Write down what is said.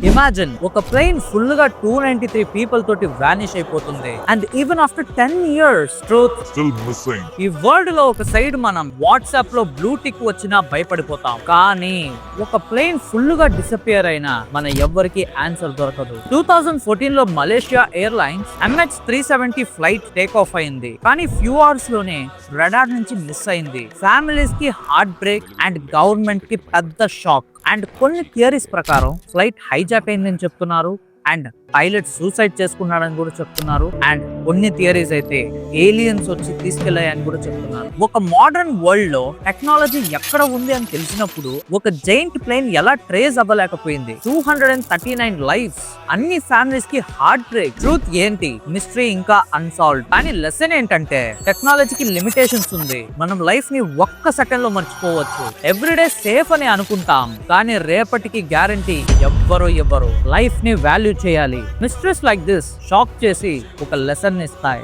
Imagine ఒక plane full గా 293 people తోటి వానిష్ అయిపోతుంది. And even after 10 years truth still missing. ఈ వరల్డ్ లో ఒక సైడ్ మనం వాట్సాప్ లో బ్లూ టిక్ వచ్చినా భయపడిపోతాం, కానీ ఒక ప్లేన్ ఫుల్ గా డిసపియర్ అయినా మన ఎవ్వరికి ఆన్సర్ దొరకదు. 2014 లో Malaysia airlines MH370 flight take off అయింది, కానీ ఫ్యూ అవర్స్ లోనే రడార్ నుంచి మిస్ అయింది. ఫ్యామిలీస్ కి హార్ట్ బ్రేక్ అండ్ గవర్నమెంట్ కి పెద్ద షాక్. అండ్ కొన్ని థియరీస్ ప్రకారం ఫ్లైట్ హైజాక్ అయిందని చెప్తున్నారు, అండ్ పైలట్ సూసైడ్ చేసుకున్నాడని కూడా చెప్తున్నారు, అండ్ కొన్ని థియరీస్ అయితే ఏలియన్స్ వచ్చి తీసుకెళ్లాయని కూడా చెప్తున్నారు. ఒక మోడర్న్ వరల్డ్ లో టెక్నాలజీ ఎక్కడ ఉంది అని తెలిసినప్పుడు ఒక జైంట్ ప్లేన్ ఎలా ట్రేస్ అవ్వలేకపోయింది? 239 లైఫ్స్, అన్ని ఫ్యామిలీస్ కి హార్ట్ బ్రేక్. ట్రూత్ ఏంటి? మిస్టరీ ఇంకా అన్సాల్వ్డ్. కానీ లెసన్ ఏంటంటే టెక్నాలజీకి లిమిటేషన్స్ ఉంది. మనం లైఫ్ ని ఒక్క సెకండ్ లో మర్చిపోవచ్చు. ఎవ్రీడే సేఫ్ అని అనుకుంటాం, కానీ రేపటికి గ్యారంటీ ఎవ్వరు లైఫ్ ని వాల్యూ చేయాలి. మిస్టరీస్ లైక్ దిస్ షాక్ చేసి ఒక లెసన్ ఇస్తాయి.